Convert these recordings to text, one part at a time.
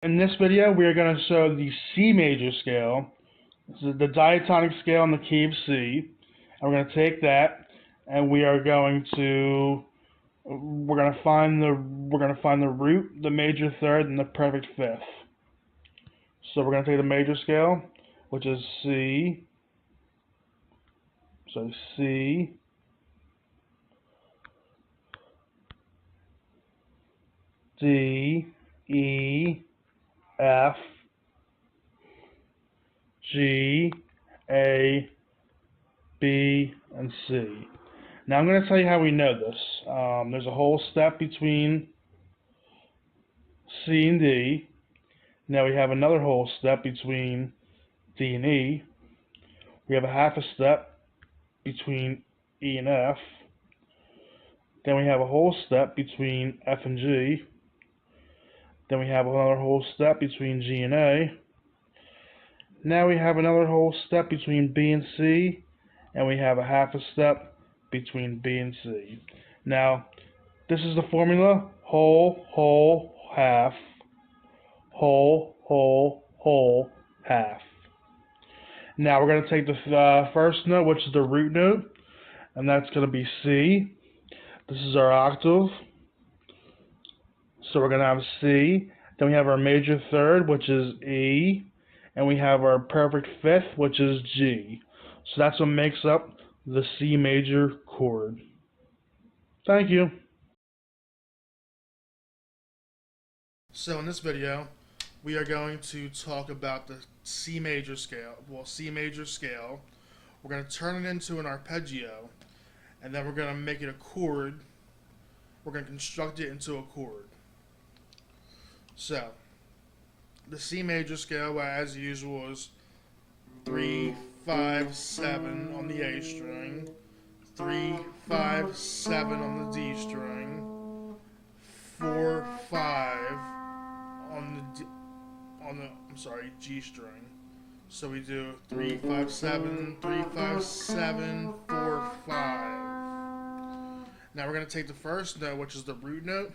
In this video, we are going to show the C major scale. This is the diatonic scale in the key of C. And we're going to take that, and we're going to find the root, the major third, and the perfect fifth. So we're going to take the major scale, which is C. So C, D, E, F, G, A, B, and C. Now I'm going to tell you how we know this. There's a whole step between C and D. Now we have another whole step between D and E. We have a half a step between E and F. Then we have a whole step between F and G. Then we have another whole step between G and A. Now we have another whole step between B and C. And we have a half a step between B and C. Now, this is the formula: whole, whole, half, whole, whole, whole, half. Now we're going to take the first note, which is the root note, and that's going to be C. This is our octave. So we're going to have C. Then we have our major third, which is E. And we have our perfect fifth, which is G. So that's what makes up the C major chord. Thank you. So in this video, we are going to talk about the C major scale. Well, C major scale. We're going to turn it into an arpeggio, and then we're going to make it a chord. We're going to construct it into a chord. So, the C major scale, as usual, is 3, 5, 7 on the A string, 3, 5, 7 on the D string, 4, 5 on the G string. So we do 3, 5, 7, 3, 5, 7, 4, 5. Now we're going to take the first note, which is the root note,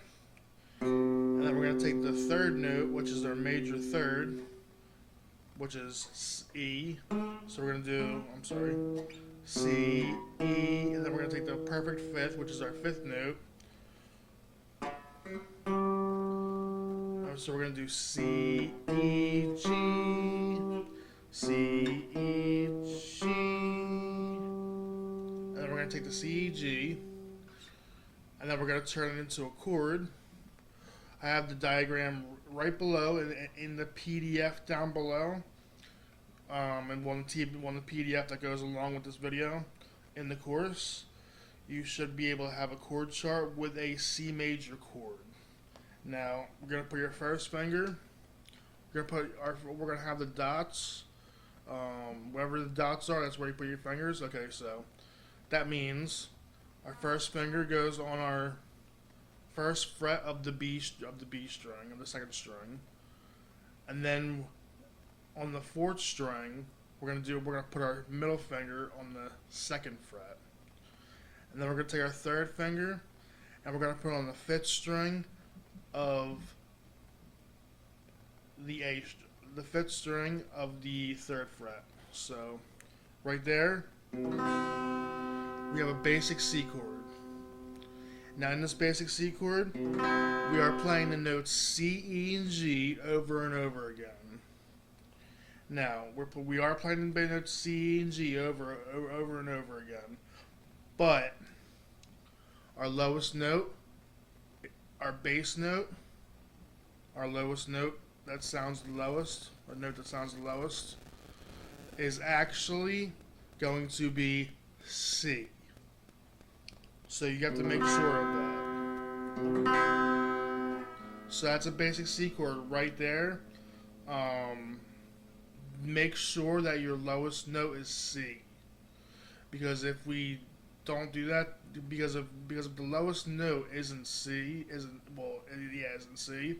and then we're going to take the third note, which is our major third, which is E. So we're going to do, C, E, and then we're going to take the perfect fifth, which is our fifth note. So we're going to do C, E, G, C, E, G, and then we're going to take the C, E, G, and then we're going to turn it into a chord. I have the diagram right below in the PDF down below, and one PDF that goes along with this video in the course. You should be able to have a chord chart with a C major chord. Now we're gonna put your first finger. We're gonna have the dots. Wherever the dots are, that's where you put your fingers. Okay, so that means our first finger goes on our first fret of the B string, of the second string, and then on the fourth string, we're gonna put our middle finger on the second fret, and then we're gonna take our third finger, and we're gonna put it on the fifth string of the fifth string of the third fret. So, right there, we have a basic C chord. Now in this basic C chord, we are playing the notes C, E, and G over and over again. Now, we are playing the notes C, E, and G over and over again. But, our lowest note, our bass note, our lowest note that sounds the lowest, or note that sounds the lowest, is actually going to be C. So you have to make sure of that. So that's a basic C chord right there. Make sure that your lowest note is C, because if we don't do that, because if the lowest note isn't C, isn't C,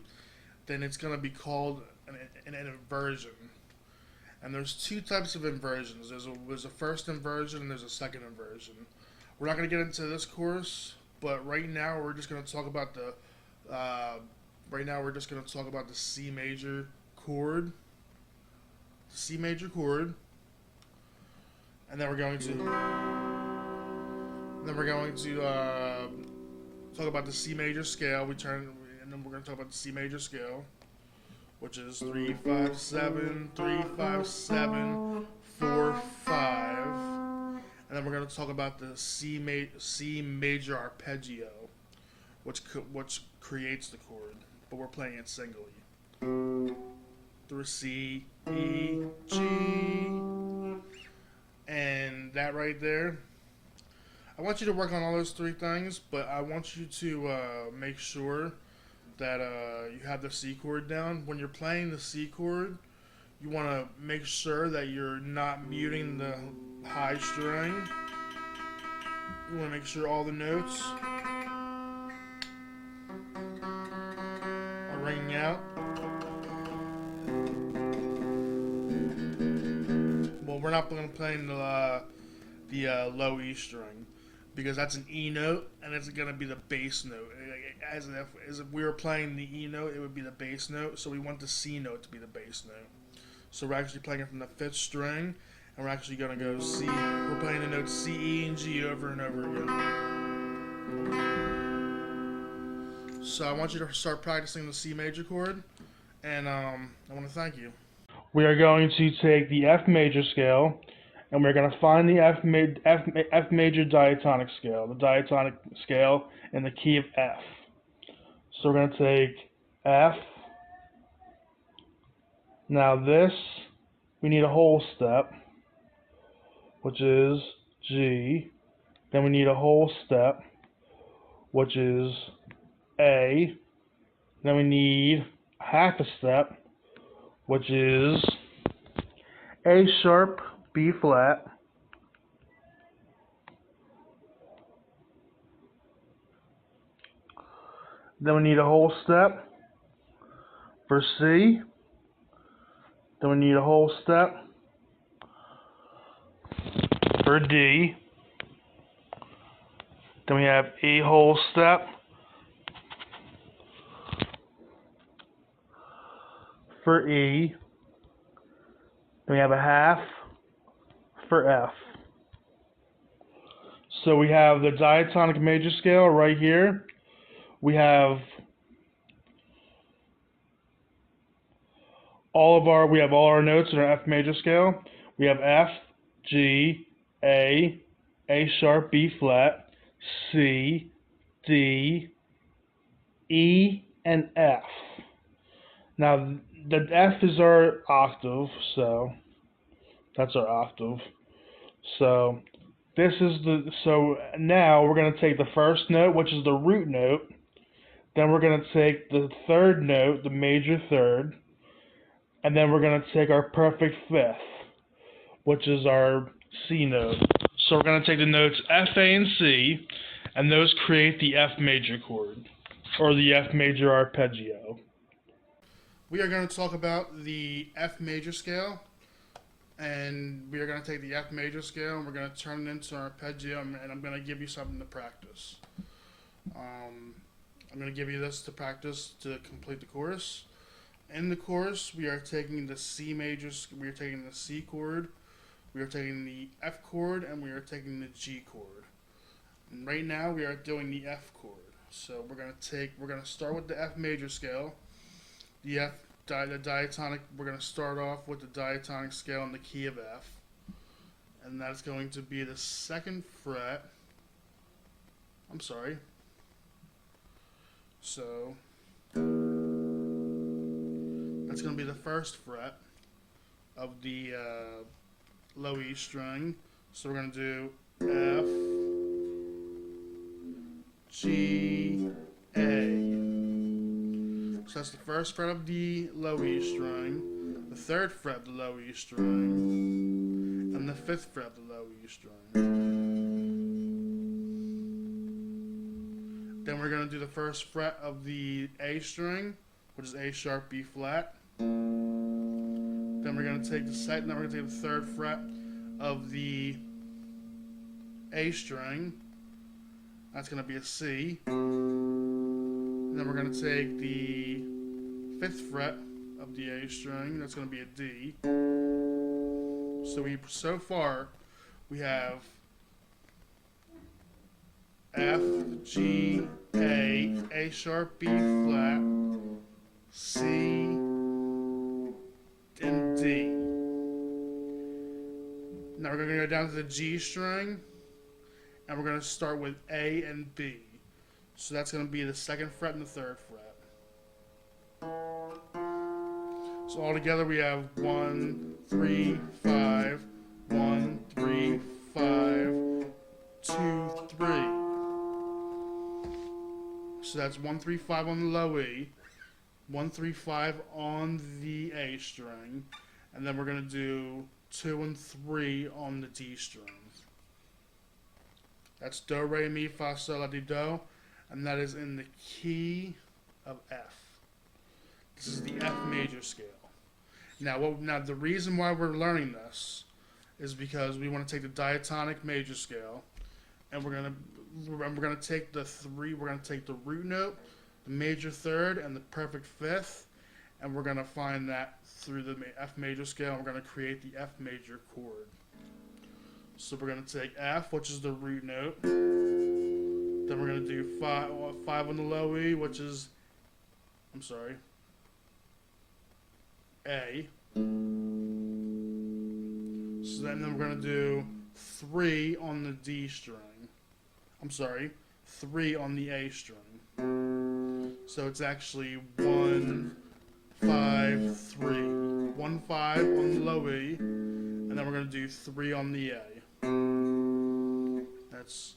then it's gonna be called an inversion. And there's two types of inversions. There's a first inversion and there's a second inversion. We're not going to get into this course, but right now we're just going to talk about Right now we're just going to talk about the C major chord. The C major chord. And then we're going to talk about the C major scale. And then we're going to talk about the C major scale, which is 3 5 7 3 5 7 4 5. And then we're going to talk about the C major arpeggio, which creates the chord, but we're playing it singly. Through C, E, G, and that right there. I want you to work on all those three things, but I want you to make sure that you have the C chord down. When you're playing the C chord, you want to make sure that you're not muting the high string. You want to make sure all the notes are ringing out. Well, we're not going to play the low E string, because that's an E note, and it's going to be the bass note. As if we were playing the E note, it would be the bass note, so we want the C note to be the bass note. So we're actually playing it from the 5th string, and we're actually going to go C. We're playing the notes C, E, and G over and over again. So I want you to start practicing the C major chord, and I want to thank you. We are going to take the F major scale, and we're going to find the F major diatonic scale, the diatonic scale in the key of F. So we're going to take F. Now this, we need a whole step, which is G. Then we need a whole step, which is A. Then we need half a step, which is A sharp, B flat. Then we need a whole step for C. Then we need a whole step for D. Then we have a whole step for E. Then we have a half for F. So we have the diatonic major scale right here. We have all our notes in our F major scale. We have F, G, A sharp, B flat, C, D, E, and F. Now the F is our octave, so that's our octave. So now we're going to take the first note, which is the root note. Then we're going to take the third note, the major third, and then we're going to take our perfect fifth, which is our C note. So we're going to take the notes F, A, and C, and those create the F major chord, or the F major arpeggio. We are going to talk about the F major scale, and we are going to take the F major scale and we're going to turn it into an arpeggio, and I'm going to give you something to practice. I'm going to give you this to practice to complete the chorus. In the chorus, we are taking the C major, we are taking the C chord, we are taking the F chord, and we are taking the G chord. And right now, we are doing the F chord. So we're going to start with the F major scale. The diatonic, we're going to start off with the diatonic scale in the key of F. And that's going to be the 2nd fret. I'm sorry. So that's going to be the 1st fret of the low E string. So we're going to do F, G, A. So that's the 1st fret of the low E string, the 3rd fret of the low E string, and the 5th fret of the low E string. Then we're going to do the 1st fret of the A string, which is A sharp, B flat. Then we're going to take the 3rd fret of the A string. That's going to be a C. And then we're going to take the 5th fret of the A string. That's going to be a D. So far we have F, G, A sharp, B flat, C, and D. Now we're going to go down to the G string, and we're going to start with A and B. So that's going to be the 2nd fret and the 3rd fret. So all together we have 1, 3, 5, 1, 3, 5, 2, 3. So that's 1, 3, 5 on the low E, 1, 3, 5 on the A string, and then we're going to do 2 and 3 on the D string. That's Do, Re, Mi, Fa, Sol, La, Ti, Do, and that is in the key of F. This is the F major scale. Now the reason why we're learning this is because we want to take the diatonic major scale, and we're gonna take the root note, the major third, and the perfect fifth, and we're gonna find that through the F major scale, and we're gonna create the F major chord. So we're gonna take F, which is the root note. Then we're gonna do 5 on the low E, which is, A. So then we're going to do 3 on the D string. 3 on the A string. So it's actually 1, 5, 3. 1, 5 on the low E, and then we're going to do 3 on the A. That's...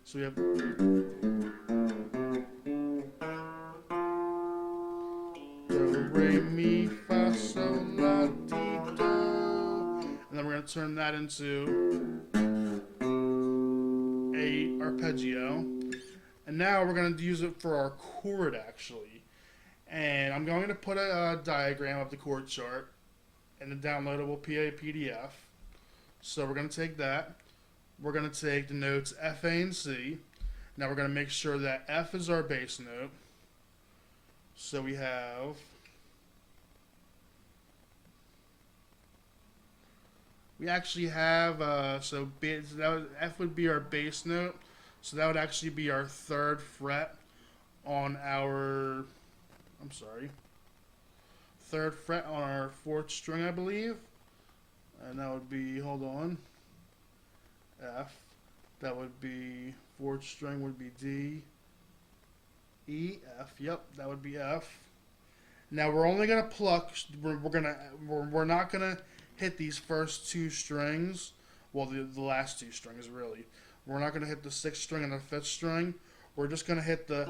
So we have... Re, Mi, Fa, Sol, La, Ti, Do. And then we're going to turn that into a arpeggio. And now we're going to use it for our chord, actually. And I'm going to put a diagram of the chord chart in the downloadable PDF. So we're going to take that. We're going to take the notes F, A, and C. Now we're going to make sure that F is our bass note. So we actually have, F would be our bass note, so that would actually be our 3rd fret on our, 3rd fret on our 4th string, I believe, and that would be, hold on, F, that would be, 4th string would be D, E, F, yep, that would be F. Now we're only going to pluck, we're not going to hit these first 2 strings, well the last 2 strings really. We're not going to hit the 6th string and the 5th string. We're just going to hit the...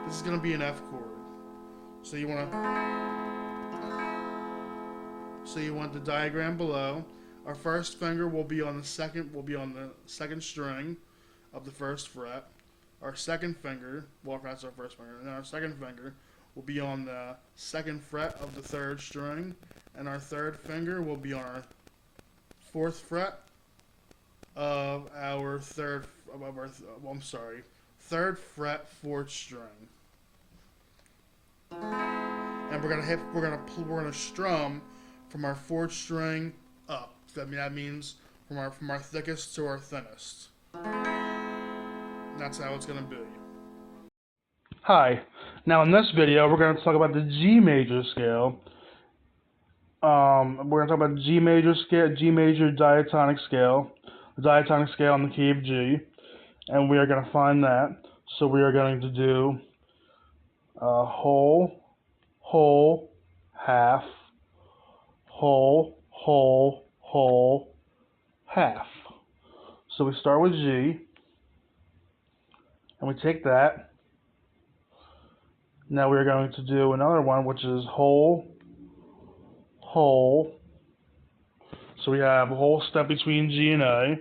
This is going to be an F chord. So you want the diagram below. Our first finger will be on the second string of the 1st fret. Our second finger, well, that's our first finger, and then our second finger will be on the 2nd fret of the 3rd string, and our 3rd finger will be on our 4th fret of our 3rd fret 4th string. And we're gonna strum from our 4th string up. That means from our thickest to our thinnest. And that's how it's gonna be. Hi. Now in this video, we're going to talk about the G major scale. We're going to talk about G major diatonic scale, the diatonic scale on the key of G, and we are going to find that. So we are going to do whole, whole, half, whole, whole, whole, half. So we start with G, and we take that. Now we're going to do another one, which is whole, whole. So we have a whole step between G and A.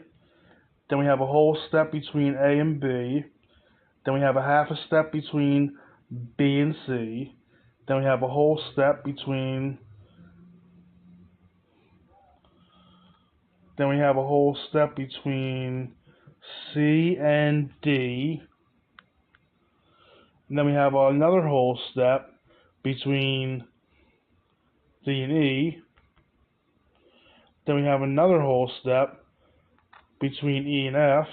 Then we have a whole step between A and B. Then we have a half a step between B and C. Then we have a whole step between Then we have a whole step between C and D. And then we have another whole step between D and E. Then we have another whole step between E and F.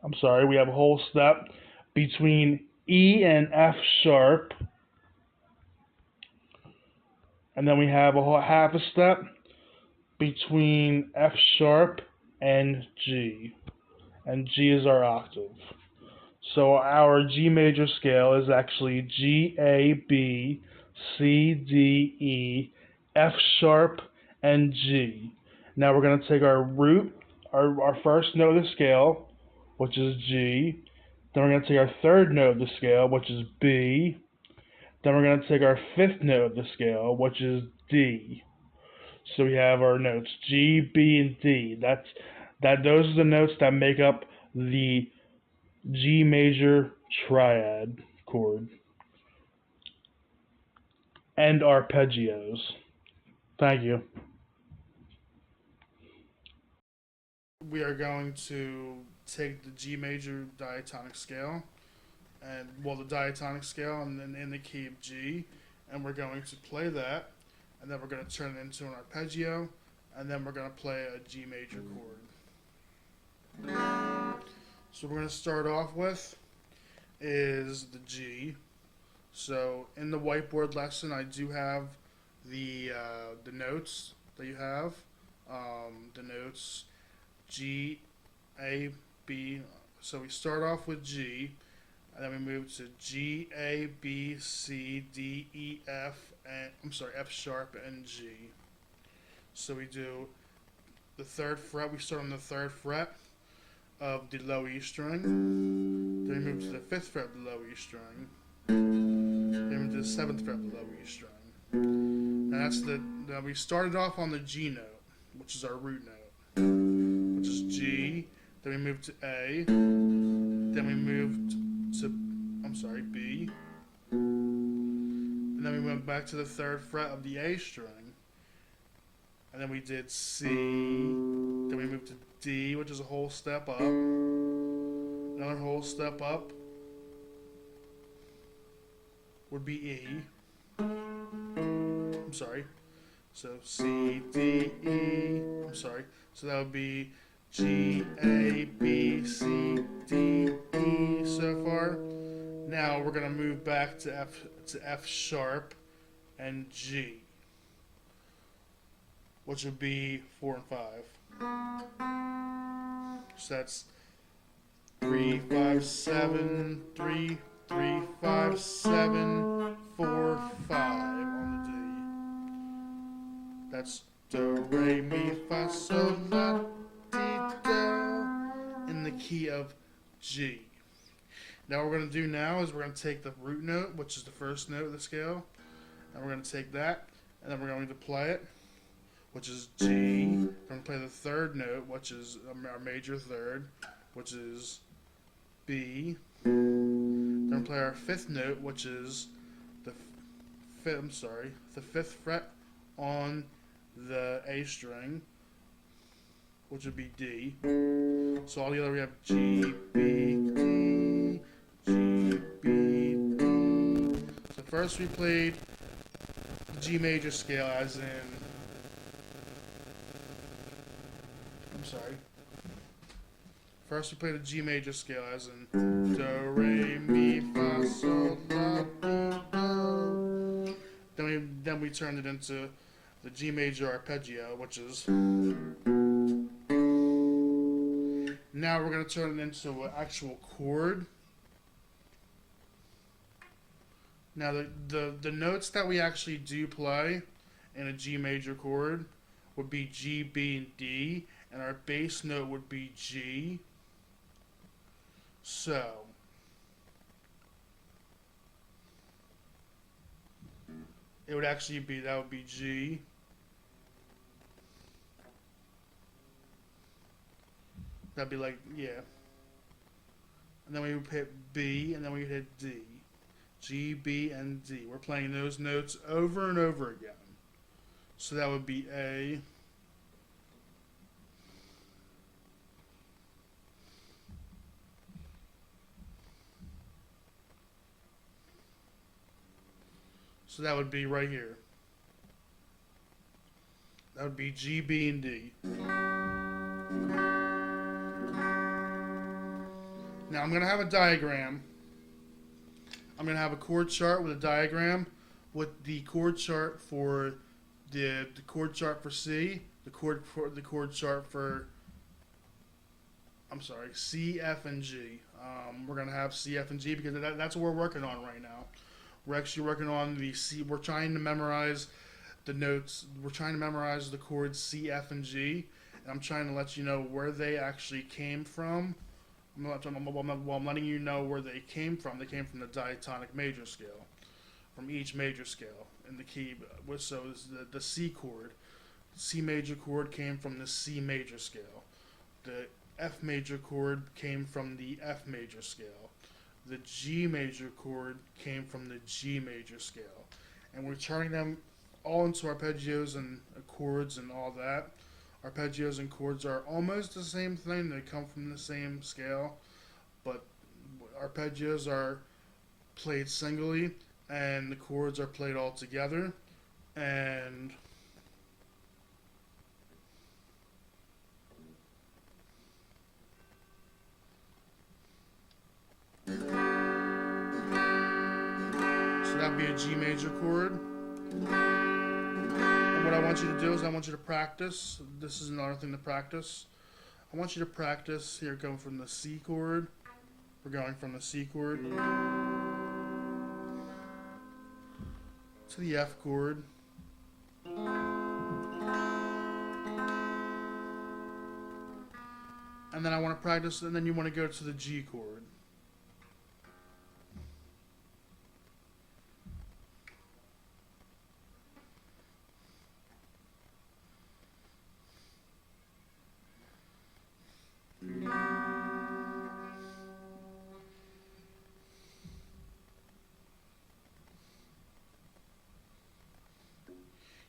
I'm sorry, we have a whole step between E and F sharp. And then we have a whole half a step between F sharp and G. And G is our octave. So our G major scale is actually G, A, B, C, D, E, F sharp, and G. Now we're going to take our root, our first note of the scale, which is G. Then we're going to take our third note of the scale, which is B. Then we're going to take our fifth note of the scale, which is D. So we have our notes G, B, and D. Those are the notes that make up the G major triad chord and arpeggios. Thank you. We are going to take the G major diatonic scale, and the diatonic scale, and then in the key of G, and we're going to play that, and then we're going to turn it into an arpeggio, and then we're going to play a G major chord. So we're going to start off with is the G. So in the whiteboard lesson, I do have the notes that you have. The notes G, A, B. So we start off with G, and then we move to G, A, B, C, D, E, F, and F sharp and G. So we do the third fret. We start on the third fret of the low E string. Then we move to the fifth fret of the low E string. Then we move to the seventh fret of the low E string. Now we started off on the G note, which is our root note, which is G. Then we move to A. Then we moved to B. And then we went back to the third fret of the A string. And then we did C. Then we moved to D, which is a whole step up. Another whole step up would be E. So C, D, E. So that would be G, A, B, C, D, E so far. Now we're going to move back to F sharp and G, which would be 4 and 5. So that's 3, 5, 7, 3, 3, 5, 7, 4, 5 on the D. That's do, re, mi, fa, sol, la, ti, do in the key of G. Now what we're going to do now is we're going to take the root note, which is the first note of the scale, and we're going to take that, and then we're going to play it, which is G. We're going to play the third note, which is our major third, which is B. Then we'll play our fifth note, which is the fifth fret on the A string, which would be D. So altogether we have G, B, D, G, B, D. So first we played the G major scale as in, First we played the G major scale as in do, re, mi, fa, sol, la, ti, do. Then we turned it into the G major arpeggio, which is. Now we're going to turn it into an actual chord. Now the notes that we actually do play in a G major chord would be G, B, and D, and our bass note would be G. So it would actually be, that would be G. That'd be like, yeah. And then we would hit B, and then we would hit D. G, B, and D. We're playing those notes over and over again. So that would be A, So that would be right here. That would be G, B, and D. Now I'm going to have a diagram. I'm going to have a chord chart with a diagram with the chord chart for the chord chart for C, the chord chart for C, F, and G. We're going to have C, F, and G because that's what we're working on right now. We're actually working on the C. We're trying to memorize the notes. We're trying to memorize the chords C, F, and G. And I'm trying to let you know where they actually came from. I'm letting you know where they came from. They came from the diatonic major scale, from each major scale in the key. So the C chord, C major chord came from the C major scale. The F major chord came from the F major scale. The G major chord came from the G major scale. And we're turning them all into arpeggios and chords and all that. Arpeggios and chords are almost the same thing. They come from the same scale, but arpeggios are played singly and the chords are played all together. And so that'd be a G major chord. And what I want you to do is I want you to practice. This is another thing to practice. I want you to practice here going from the C chord. We're going from the C chord to the F chord. And then I want to practice, and then you want to go to the G chord.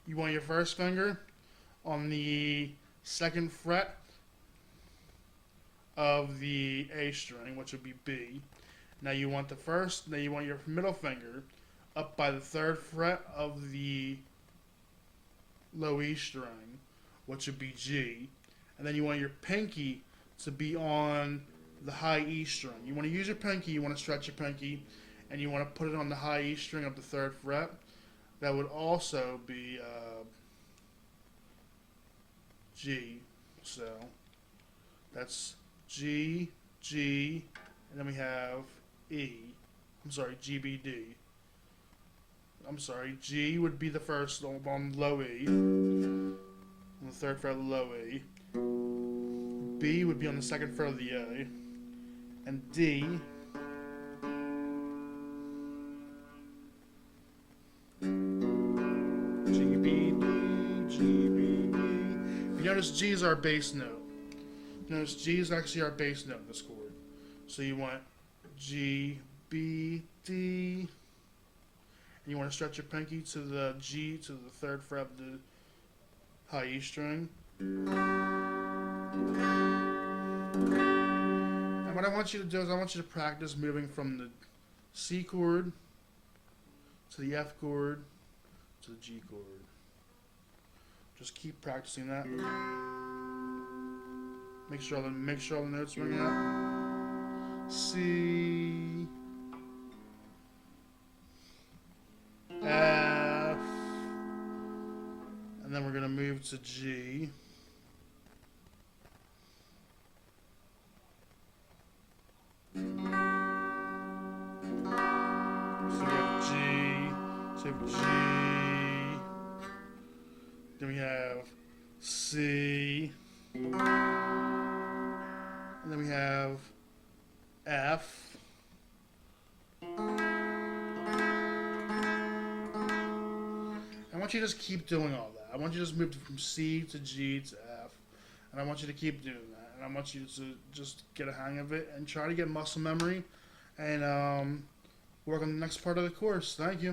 You want your first finger on the second fret of the A string, which would be B. Now you want your middle finger up by the third fret of the low E string, which would be G. And then you want your pinky to be on the high E string. You want to use your pinky, you want to stretch your pinky, and you want to put it on the high E string of the third fret. That would also be G. So that's G, G, and then we have E. G, B, D. G would be the first on low E, on the third fret of the low E. B would be on the second fret of the A, and D G, B, D, G, B, D. If you notice, G is our bass note. Notice G is actually our bass note in this chord. So you want G, B, D, and you want to stretch your pinky to the G, to the third fret of the high E string. And what I want you to do is I want you to practice moving from the C chord to the F chord to the G chord. Just keep practicing that. Make sure all the notes ring out. C, F, and then we're gonna move to G. So we have G, so we have G, then we have C, and then we have F, I want you to just keep doing all that. I want you to just move from C to G to F, and I want you to keep doing that. And I want you to just get a hang of it and try to get muscle memory and work on the next part of the course. Thank you.